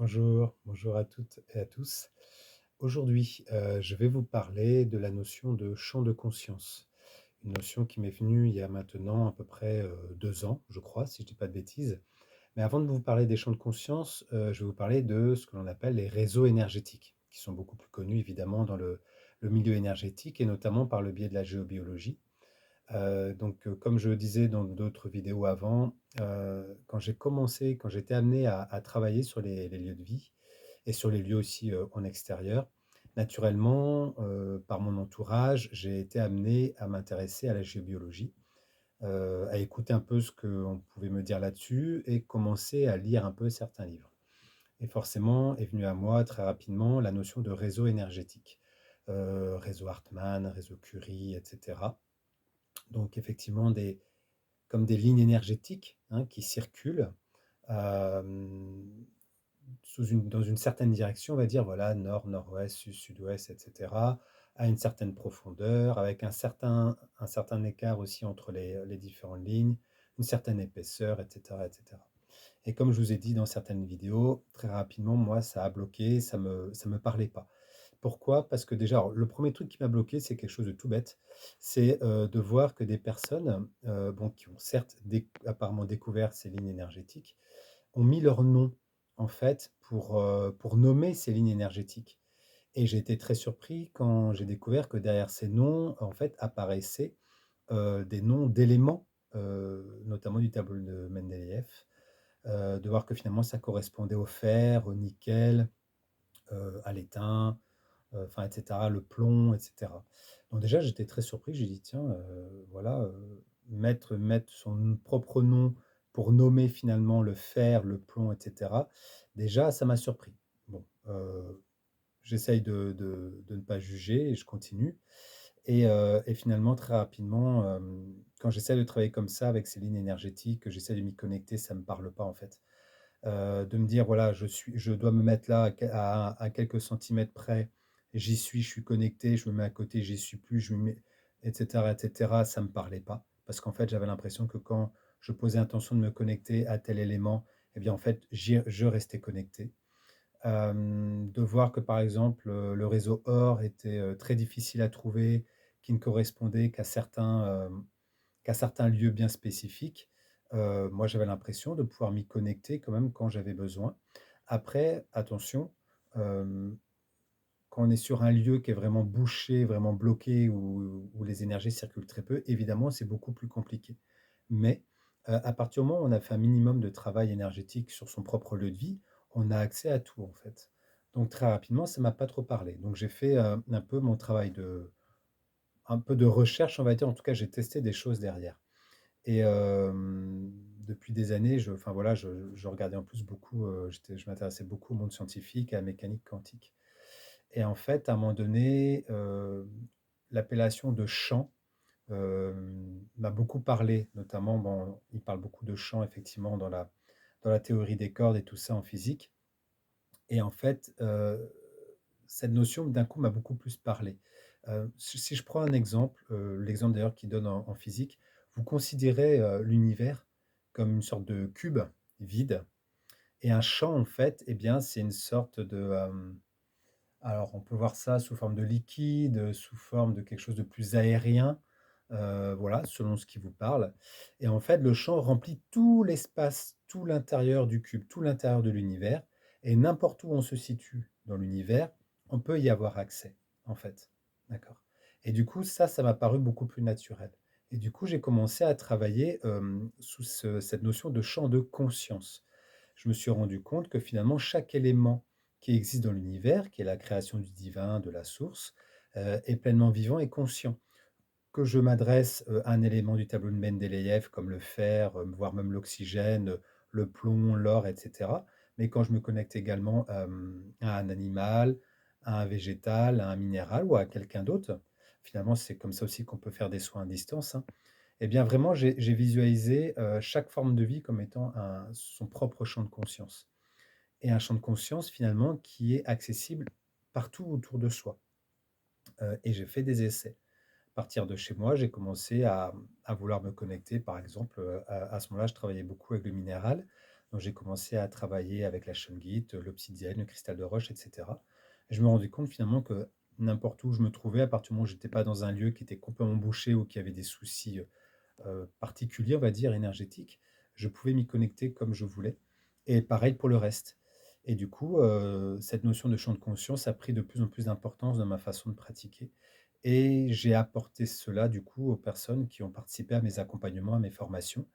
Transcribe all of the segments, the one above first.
Bonjour, bonjour à toutes et à tous. Aujourd'hui, je vais vous parler de la notion de champ de conscience. Une notion qui m'est venue il y a maintenant à peu près 2 ans, je crois, si je dis pas de bêtises. Mais avant de vous parler des champs de conscience, je vais vous parler de ce que l'on appelle les réseaux énergétiques, qui sont beaucoup plus connus évidemment dans le milieu énergétique et notamment par le biais de la géobiologie. Comme je le disais dans d'autres vidéos avant, quand j'étais amené à travailler sur les lieux de vie et sur les lieux aussi, en extérieur, naturellement, par mon entourage, j'ai été amené à m'intéresser à la géobiologie, à écouter un peu ce qu'on pouvait me dire là-dessus et commencer à lire un peu certains livres. Et forcément est venue à moi très rapidement la notion de réseau énergétique, réseau Hartmann, réseau Curie, et cetera. Donc effectivement comme des lignes énergétiques, hein, qui circulent, hem, dans une certaine direction, on va dire, voilà, nord, nord-ouest, sud, sud-ouest, et cetera, à une certaine profondeur, avec un certain écart aussi entre les différentes lignes, une certaine épaisseur, et cetera, et cetera. Et comme je vous ai dit dans certaines vidéos, très rapidement, moi, ça a bloqué, ça me parlait pas. Pourquoi? Parce que déjà, alors, le premier truc qui m'a bloqué, c'est quelque chose de tout bête, c'est, de voir que des personnes, bon, qui ont certes apparemment découvert ces lignes énergétiques, ont mis leur nom, en fait, pour nommer ces lignes énergétiques. Et j'ai été très surpris quand j'ai découvert que derrière ces noms, en fait, apparaissaient, des noms d'éléments, notamment du tableau de Mendeleïev, de voir que finalement ça correspondait au fer, au nickel, à l'étain, enfin et cetera, le plomb et cetera. Donc déjà, j'étais très surpris, j'ai dit: «Tiens, voilà, mettre son propre nom pour nommer finalement le fer, le plomb et cetera». Déjà, ça m'a surpris. Bon, j'essaye de ne pas juger et je continue et finalement très rapidement, quand j'essaie de travailler comme ça avec ces lignes énergétiques, que j'essaie de m'y connecter, ça ne me parle pas en fait. De me dire: «Voilà, je dois me mettre là à quelques centimètres près, j'y suis, je suis connecté», je me mets à côté, j'y suis plus, je me mets et cetera, ça me parlait pas. Parce qu'en fait, j'avais l'impression que quand je posais intention de me connecter à tel élément et bien, en fait, je restais connecté. De voir que, par exemple, le réseau or était, très difficile à trouver, qui ne correspondait qu'à certains lieux bien spécifiques. Moi, j'avais l'impression de pouvoir m'y connecter quand même quand j'avais besoin. Après, attention, hem, quand on est sur un lieu qui est vraiment bouché, vraiment bloqué, où les énergies circulent très peu, évidemment, c'est beaucoup plus compliqué. Mais, à partir du moment où on a fait un minimum de travail énergétique sur son propre lieu de vie, on a accès à tout, en fait. Donc très rapidement, ça m'a pas trop parlé. Donc j'ai fait, un peu mon travail un peu de recherche, on va dire. En tout cas, j'ai testé des choses derrière. Et depuis des années, enfin voilà, je regardais en plus beaucoup, je m'intéressais beaucoup au monde scientifique et à la mécanique quantique. Et en fait, à un moment donné, l'appellation de champ, m'a beaucoup parlé. Notamment, bon, il parle beaucoup de champ effectivement dans la théorie des cordes et tout ça en physique. Et en fait, cette notion d'un coup m'a beaucoup plus parlé. Si je prends un exemple, l'exemple d'ailleurs qu'il donne en physique, vous considérez, l'univers comme une sorte de cube vide et un champ en fait, eh bien, c'est une sorte alors on peut voir ça sous forme de liquide, sous forme de quelque chose de plus aérien, voilà, selon ce qui vous parle. Et en fait, le champ remplit tout l'espace, tout l'intérieur du cube, tout l'intérieur de l'univers et n'importe où on se situe dans l'univers, on peut y avoir accès, en fait. D'accord? Et du coup, ça m'a paru beaucoup plus naturel. Et du coup, j'ai commencé à travailler, sous cette notion de champ de conscience. Je me suis rendu compte que finalement chaque élément qui existe dans l'univers, qui est la création du divin, de la source, est pleinement vivant et conscient. Que je m'adresse, à un élément du tableau de Mendeleïev comme le fer, voire même l'oxygène, le plomb, l'or et cetera. Mais quand je me connecte également, à un animal, à un végétal, à un minéral ou à quelqu'un d'autre, finalement, c'est comme ça aussi qu'on peut faire des soins à distance, hein. Et bien vraiment, j'ai visualisé, chaque forme de vie comme étant son propre champ de conscience et un champ de conscience finalement qui est accessible partout autour de soi, et j'ai fait des essais. À partir de chez moi, j'ai commencé à vouloir me connecter par exemple, à ce moment-là, je travaillais beaucoup avec le minéral, Donc j'ai commencé à travailler avec la shungite, l'obsidienne, le cristal de roche et cetera. Et je me rendais compte finalement que n'importe où je me trouvais, à partir du moment où j'étais pas dans un lieu qui était complètement bouché ou qui avait des soucis, particulier, on va dire, énergétique, je pouvais m'y connecter comme je voulais et pareil pour le reste et du coup, cette notion de champ de conscience a pris de plus en plus d'importance dans ma façon de pratiquer et j'ai apporté cela, du coup, aux personnes qui ont participé à mes accompagnements, à mes formations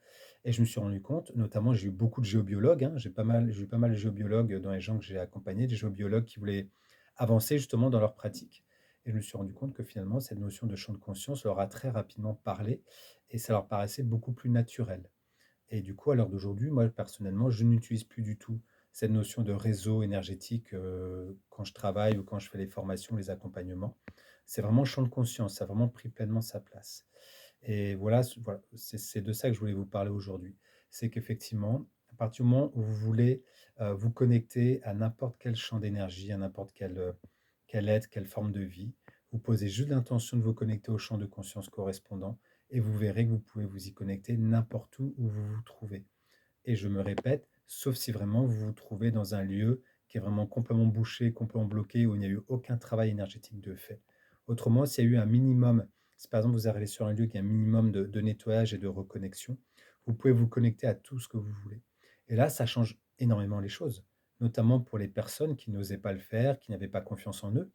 et je me suis rendu compte, notamment, j'ai eu beaucoup de géobiologues, hein, j'ai eu pas mal de géobiologues dans les gens que j'ai accompagnés, des géobiologues qui voulaient avancer justement dans leur pratique et je me suis rendu compte que finalement, cette notion de champ de conscience leur a très rapidement parlé et ça leur paraissait beaucoup plus naturel. Et du coup, à l'heure d'aujourd'hui, moi, personnellement, je n'utilise plus du tout cette notion de réseau énergétique quand je travaille ou quand je fais les formations, les accompagnements. C'est vraiment champ de conscience, ça a vraiment pris pleinement sa place. Et voilà, voilà c'est de ça que je voulais vous parler aujourd'hui. C'est qu'effectivement, à partir du moment où vous voulez vous connecter à n'importe quel champ d'énergie, à n'importe quel être, quelle forme de vie, vous posez juste l'intention de vous connecter au champ de conscience correspondant et vous verrez que vous pouvez vous y connecter n'importe où vous vous trouvez. Et je me répète, sauf si vraiment vous vous trouvez dans un lieu qui est vraiment complètement bouché, complètement bloqué, où il n'y a eu aucun travail énergétique de fait. Autrement, s'il y a eu un minimum, si par exemple vous arrivez sur un lieu qui a un minimum de nettoyage et de reconnexion, vous pouvez vous connecter à tout ce que vous voulez. Et là, ça change énormément les choses, notamment pour les personnes qui n'osaient pas le faire, qui n'avaient pas confiance en eux,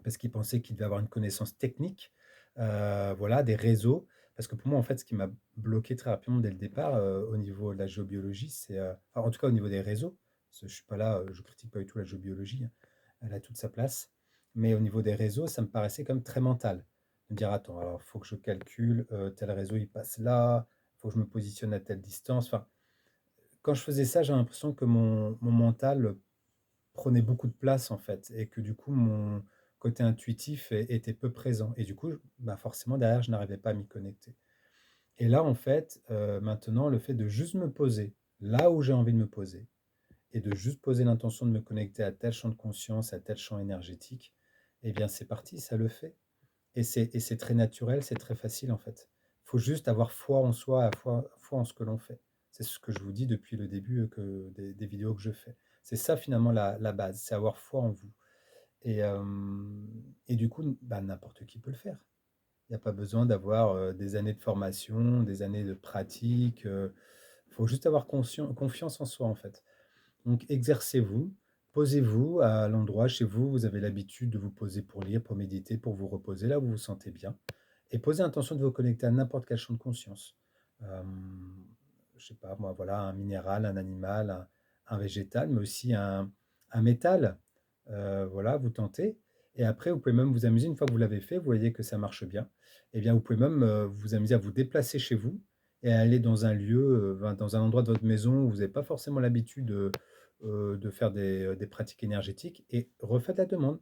parce qu'ils pensaient qu'ils devaient avoir une connaissance technique, voilà, des réseaux. Parce que pour moi, en fait, ce qui m'a bloqué très rapidement dès le départ, au niveau de la géobiologie, c'est, enfin, en tout cas au niveau des réseaux, parce que je suis pas là, je critique pas du tout la géobiologie, hein, elle a toute sa place. Mais au niveau des réseaux, ça me paraissait comme très mental. De me dire: «Attends, alors il faut que je calcule, tel réseau il passe là, il faut que je me positionne à telle distance». Enfin, quand je faisais ça, j'ai l'impression que mon mental prenait beaucoup de place en fait et que du coup mon côté intuitif était peu présent et du coup, bah, forcément derrière je n'arrivais pas à m'y connecter et là en fait, maintenant le fait de juste me poser là où j'ai envie de me poser et de juste poser l'intention de me connecter à tel champ de conscience, à tel champ énergétique et bien c'est parti, ça le fait et c'est très naturel, c'est très facile en fait. Il faut juste avoir foi en soi, à foi en ce que l'on fait. C'est ce que je vous dis depuis le début, que des vidéos que je fais. C'est ça finalement la base, c'est avoir foi en vous et du coup, bah, n'importe qui peut le faire. Il y a pas besoin d'avoir, des années de formation, des années de pratique, il faut juste avoir confiance en soi en fait. Donc exercez-vous, posez-vous à l'endroit chez vous, vous avez l'habitude de vous poser pour lire, pour méditer, pour vous reposer, là où vous vous sentez bien et posez l'intention de vous connecter à n'importe quel champ de conscience. Je sais pas moi, voilà, un minéral, un animal, un végétal, mais aussi un métal. Voilà, vous tentez et après vous pouvez même vous amuser une fois que vous l'avez fait, vous voyez que ça marche bien et bien vous pouvez même, vous amuser à vous déplacer chez vous et à aller dans un lieu, ben, dans un endroit de votre maison où vous n'avez pas forcément l'habitude, de faire des pratiques énergétiques et refaites la demande.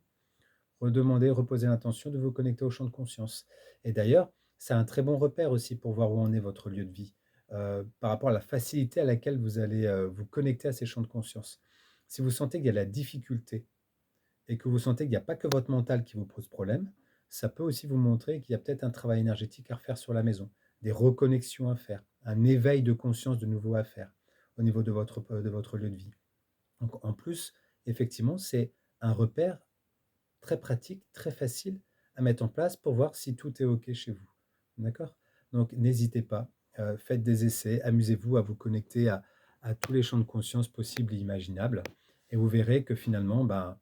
Redemander, reposer l'intention de vous connecter au champ de conscience. Et d'ailleurs, c'est un très bon repère aussi pour voir où en est votre lieu de vie, par rapport à la facilité à laquelle vous allez, vous connecter à ces champs de conscience. Si vous sentez qu'il y a de la difficulté et que vous sentez qu'il n'y a pas que votre mental qui vous pose problème, ça peut aussi vous montrer qu'il y a peut-être un travail énergétique à refaire sur la maison, des reconnexions à faire, un éveil de conscience de nouveau à faire au niveau de votre lieu de vie. Donc en plus, effectivement, c'est un repère très pratique, très facile à mettre en place pour voir si tout est OK chez vous. D'accord? Donc n'hésitez pas, faites des essais, amusez-vous à vous connecter à tous les champs de conscience possibles et imaginables et vous verrez que finalement, ben,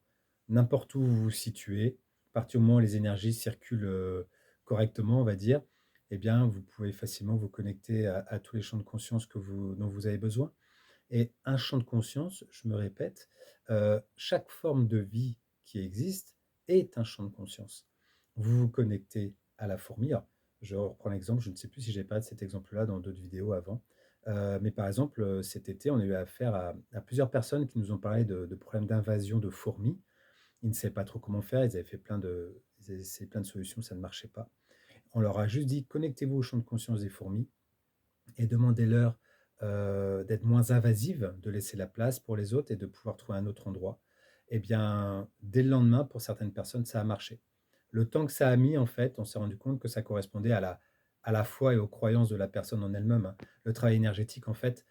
n'importe où vous vous situez, à partir du moment où les énergies circulent, correctement, on va dire, eh bien, vous pouvez facilement vous connecter à tous les champs de conscience dont vous avez besoin et un champ de conscience, je me répète, chaque forme de vie qui existe est un champ de conscience. Vous vous connectez à la fourmi. Alors, je reprends l'exemple, je ne sais plus si j'ai parlé de cet exemple-là dans d'autres vidéos avant, mais par exemple, cet été, on a eu affaire à plusieurs personnes qui nous ont parlé de problèmes d'invasion de fourmis. Ils ne savaient pas trop comment faire, ils avaient essayé plein de solutions, ça ne marchait pas. On leur a juste dit: «Connectez-vous au champ de conscience des fourmis et demandez-leur, d'être moins invasives, de laisser la place pour les autres et de pouvoir trouver un autre endroit. Et bien, dès le lendemain, pour certaines personnes, ça a marché. Le temps que ça a mis, en fait, on s'est rendu compte que ça correspondait à la foi et aux croyances de la personne en elle-même, hein. Le travail énergétique, en fait,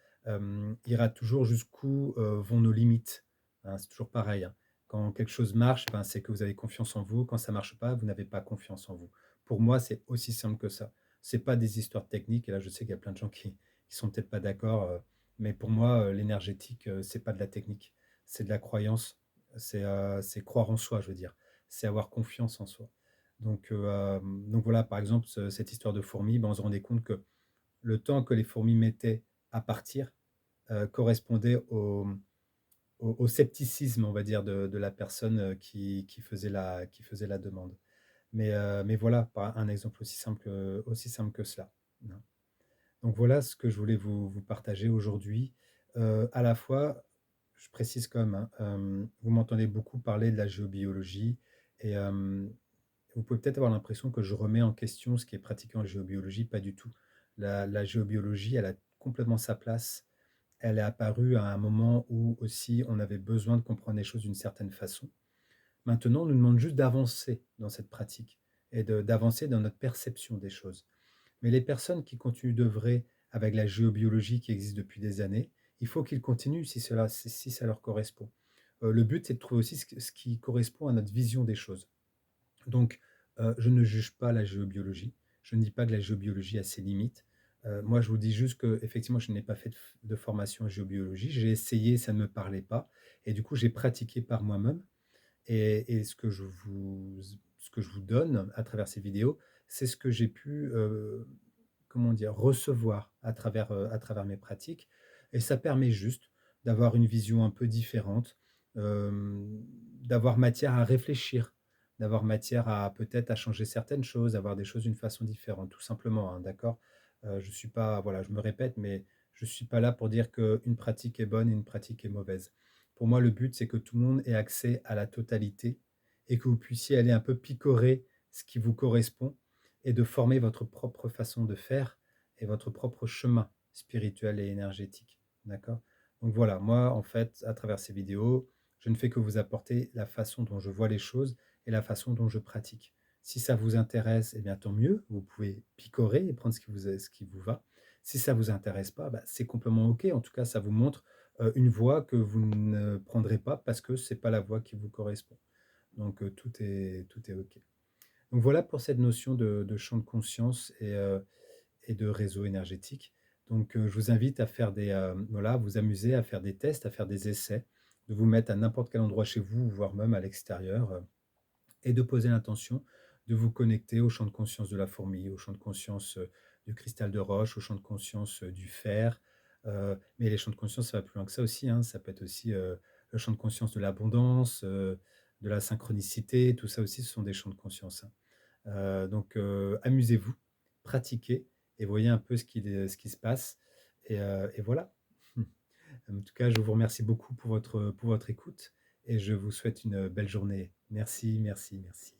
ira toujours jusqu'où, vont nos limites, hein. C'est toujours pareil, hein. Quand quelque chose marche, ben, c'est que vous avez confiance en vous. Quand ça marche pas, vous n'avez pas confiance en vous. Pour moi, c'est aussi simple que ça. C'est pas des histoires techniques et là, je sais qu'il y a plein de gens qui sont peut-être pas d'accord, mais pour moi, l'énergétique, c'est pas de la technique, c'est de la croyance, c'est croire en soi, je veux dire. C'est avoir confiance en soi. Donc voilà, par exemple, cette histoire de fourmis, ben, on se rendait compte que le temps que les fourmis mettaient à partir, correspondait au scepticisme, on va dire, de la personne, qui faisait la demande. Mais voilà, par un exemple aussi simple que cela, hein. Donc voilà ce que je voulais vous partager aujourd'hui. À la fois, je précise quand même, hein, vous m'entendez beaucoup parler de la géobiologie et vous pouvez peut-être avoir l'impression que je remets en question ce qui est pratiqué en géobiologie, pas du tout. La géobiologie, elle a complètement sa place. Elle est apparue à un moment où aussi on avait besoin de comprendre les choses d'une certaine façon. Maintenant, on nous demande juste d'avancer dans cette pratique et d'avancer dans notre perception des choses. Mais les personnes qui continuent d'œuvrer avec la géobiologie qui existe depuis des années, il faut qu'ils continuent si ça leur correspond. Le but, c'est de trouver aussi ce qui correspond à notre vision des choses. Donc, je ne juge pas la géobiologie. Je ne dis pas que la géobiologie a ses limites. Moi, je vous dis juste que effectivement, je n'ai pas fait de formation en géobiologie. J'ai essayé, ça ne me parlait pas et du coup, j'ai pratiqué par moi-même et ce que je vous donne à travers ces vidéos, c'est ce que j'ai pu, comment dire? Recevoir à travers mes pratiques et ça permet juste d'avoir une vision un peu différente, d'avoir matière à réfléchir, d'avoir matière à peut-être à changer certaines choses, à voir des choses d'une façon différente, tout simplement, hein, d'accord? Je suis pas voilà, je me répète, mais je suis pas là pour dire qu'une pratique est bonne et une pratique est mauvaise. Pour moi, le but, c'est que tout le monde ait accès à la totalité et que vous puissiez aller un peu picorer ce qui vous correspond et de former votre propre façon de faire et votre propre chemin spirituel et énergétique. D'accord? Donc voilà, moi, en fait, à travers ces vidéos, je ne fais que vous apporter la façon dont je vois les choses et la façon dont je pratique. Si ça vous intéresse, eh bien tant mieux, vous pouvez picorer et prendre ce qui vous va. Si ça ne vous intéresse pas, bah, c'est complètement OK. En tout cas, ça vous montre une voie que vous ne prendrez pas parce que c'est pas la voie qui vous correspond. Donc tout est OK. Donc voilà pour cette notion de champ de conscience et de réseau énergétique. Donc, je vous invite à faire voilà, à vous amuser à faire des tests, à faire des essais, de vous mettre à n'importe quel endroit chez vous, voire même à l'extérieur, et de poser l'intention de vous connecter au champ de conscience de la fourmi, au champ de conscience, du cristal de roche, au champ de conscience, du fer. Mais les champs de conscience, ça va plus loin que ça aussi, hein. Ça peut être aussi, le champ de conscience de l'abondance, de la synchronicité, tout ça aussi, ce sont des champs de conscience, hein. Donc, amusez-vous, pratiquez et voyez un peu ce qui se passe et voilà. En tout cas, je vous remercie beaucoup pour votre écoute et je vous souhaite une belle journée. Merci, merci, merci.